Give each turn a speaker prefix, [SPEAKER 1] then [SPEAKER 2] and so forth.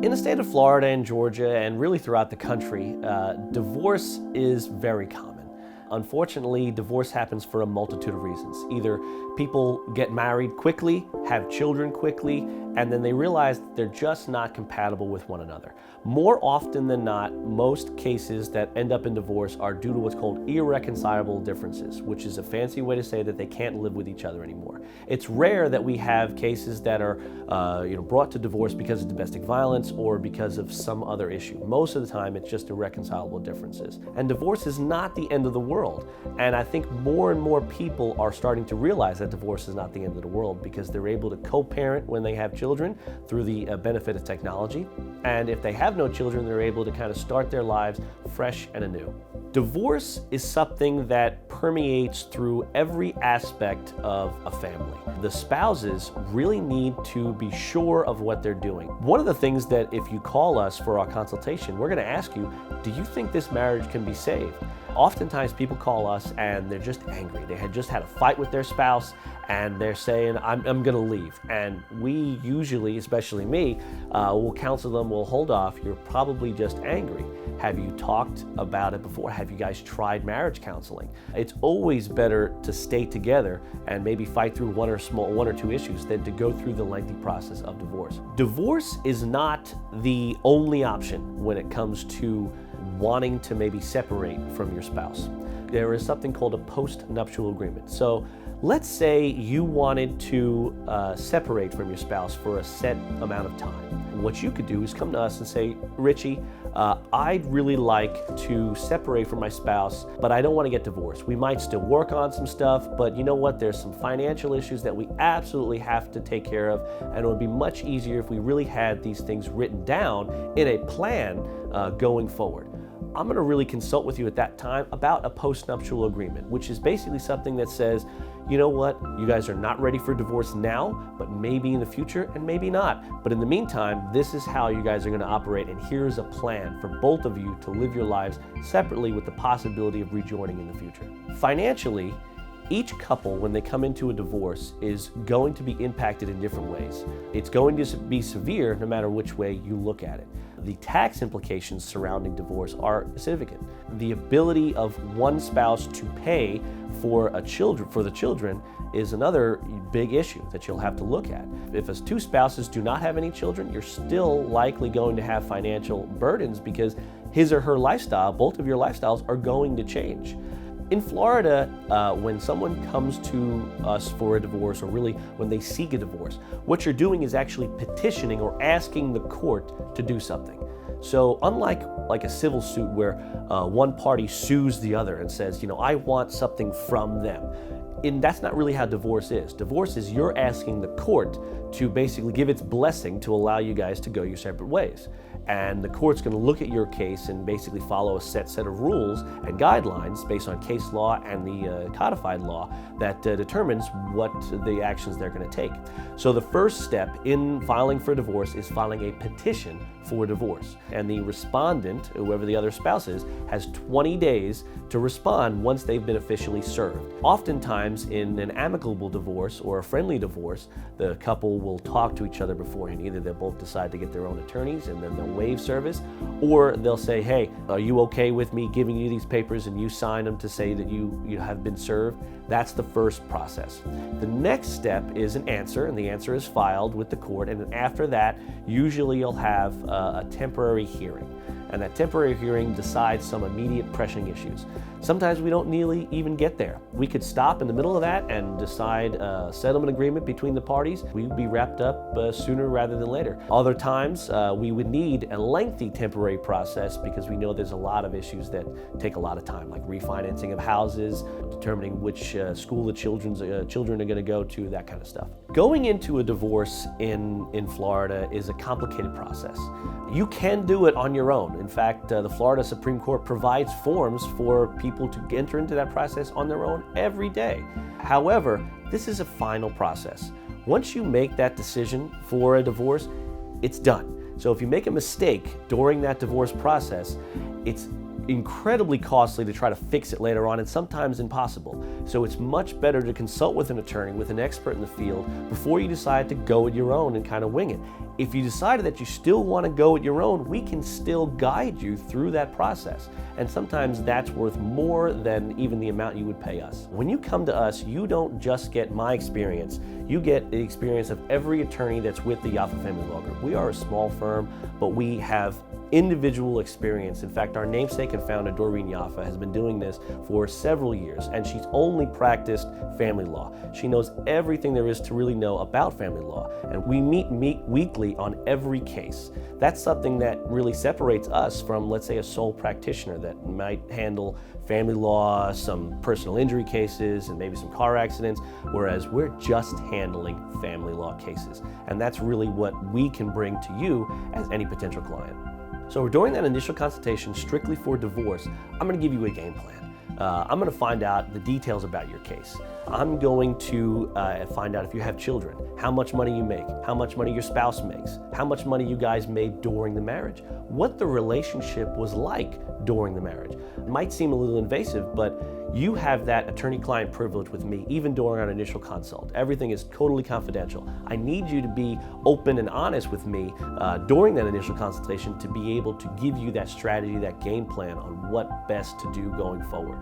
[SPEAKER 1] In the state of Florida and Georgia, and really throughout the country, divorce is very common. Unfortunately, divorce happens for a multitude of reasons. Either people get married quickly, have children quickly, and then they realize that they're just not compatible with one another. More often than not, most cases that end up in divorce are due to what's called irreconcilable differences, which is a fancy way to say that they can't live with each other anymore. It's rare that we have cases that are brought to divorce because of domestic violence or because of some other issue. Most of the time, it's just irreconcilable differences. And divorce is not the end of the world. And I think more and more people are starting to realize that divorce is not the end of the world because they're able to co-parent when they have children through the benefit of technology. And if they have no children, they're able to kind of start their lives fresh and anew. Divorce is something that permeates through every aspect of a family. The spouses really need to be sure of what they're doing. One of the things that if you call us for our consultation, we're going to ask you, do you think this marriage can be saved? Oftentimes people call us and they're just angry. They had just had a fight with their spouse and they're saying, I'm going to leave. And we usually, especially me, will counsel them, we'll hold off. You're probably just angry. Have you talked about it before? Have you guys tried marriage counseling? It's always better to stay together and maybe fight through one or two issues than to go through the lengthy process of divorce. Divorce is not the only option when it comes to wanting to maybe separate from your spouse. There is something called a post-nuptial agreement. So let's say you wanted to separate from your spouse for a set amount of time. What you could do is come to us and say, Richie, I'd really like to separate from my spouse, but I don't want to get divorced. We might still work on some stuff, but you know what? There's some financial issues that we absolutely have to take care of, and it would be much easier if we really had these things written down in a plan going forward. I'm going to really consult with you at that time about a post-nuptial agreement, which is basically something that says, you know what, you guys are not ready for divorce now, but maybe in the future and maybe not. But in the meantime, this is how you guys are going to operate, and here's a plan for both of you to live your lives separately with the possibility of rejoining in the future. Financially, each couple, when they come into a divorce, is going to be impacted in different ways. It's going to be severe no matter which way you look at it. The tax implications surrounding divorce are significant. The ability of one spouse to pay for the children is another big issue that you'll have to look at. If two spouses do not have any children, you're still likely going to have financial burdens because his or her lifestyle, both of your lifestyles, are going to change. In Florida, when someone comes to us for a divorce, or really when they seek a divorce, what you're doing is actually petitioning or asking the court to do something. So unlike a civil suit where one party sues the other and says, I want something from them, that's not really how divorce is. Divorce is you're asking the court to basically give its blessing to allow you guys to go your separate ways. And the court's going to look at your case and basically follow a set of rules and guidelines based on case law and the codified law that determines what the actions they're going to take. So the first step in filing for divorce is filing a petition for divorce. And the respondent, whoever the other spouse is, has 20 days to respond once they've been officially served. Oftentimes in an amicable divorce or a friendly divorce, the couple will talk to each other beforehand. Either they'll both decide to get their own attorneys and then they'll waive service, or they'll say, hey, are you okay with me giving you these papers and you sign them to say that you have been served? That's the first process. The next step is an answer, and the answer is filed with the court, and then after that, usually you'll have a temporary hearing. And that temporary hearing decides some immediate pressing issues. Sometimes we don't nearly even get there. We could stop in the middle of that and decide a settlement agreement between the parties. We would be wrapped up sooner rather than later. Other times, we would need a lengthy temporary process because we know there's a lot of issues that take a lot of time, like refinancing of houses, determining which school the children are going to go to, that kind of stuff. Going into a divorce in Florida is a complicated process. You can do it on your own. In fact, the Florida Supreme Court provides forms for people to enter into that process on their own every day. However, this is a final process. Once you make that decision for a divorce, it's done. So if you make a mistake during that divorce process, it's incredibly costly to try to fix it later on, and sometimes impossible. So it's much better to consult with an attorney, with an expert in the field, before you decide to go it your own and kind of wing it. If you decided that you still want to go it your own, we can still guide you through that process. And sometimes that's worth more than even the amount you would pay us. When you come to us, you don't just get my experience, you get the experience of every attorney that's with the Yaffa Family Law Group. We are a small firm, but we have individual experience. In fact, our namesake and founder, Doreen Yaffa, has been doing this for several years, and she's only practiced family law. She knows everything there is to really know about family law, and we meet weekly on every case. That's something that really separates us from, let's say, a sole practitioner that might handle family law, some personal injury cases, and maybe some car accidents, whereas we're just handling family law cases. And that's really what we can bring to you as any potential client. So during that initial consultation, strictly for divorce, I'm going to give you a game plan. I'm going to find out the details about your case. I'm going to find out if you have children, how much money you make, how much money your spouse makes, how much money you guys made during the marriage, what the relationship was like during the marriage. It might seem a little invasive, but you have that attorney-client privilege with me even during our initial consult. Everything is totally confidential. I need you to be open and honest with me during that initial consultation to be able to give you that strategy, that game plan on what best to do going forward.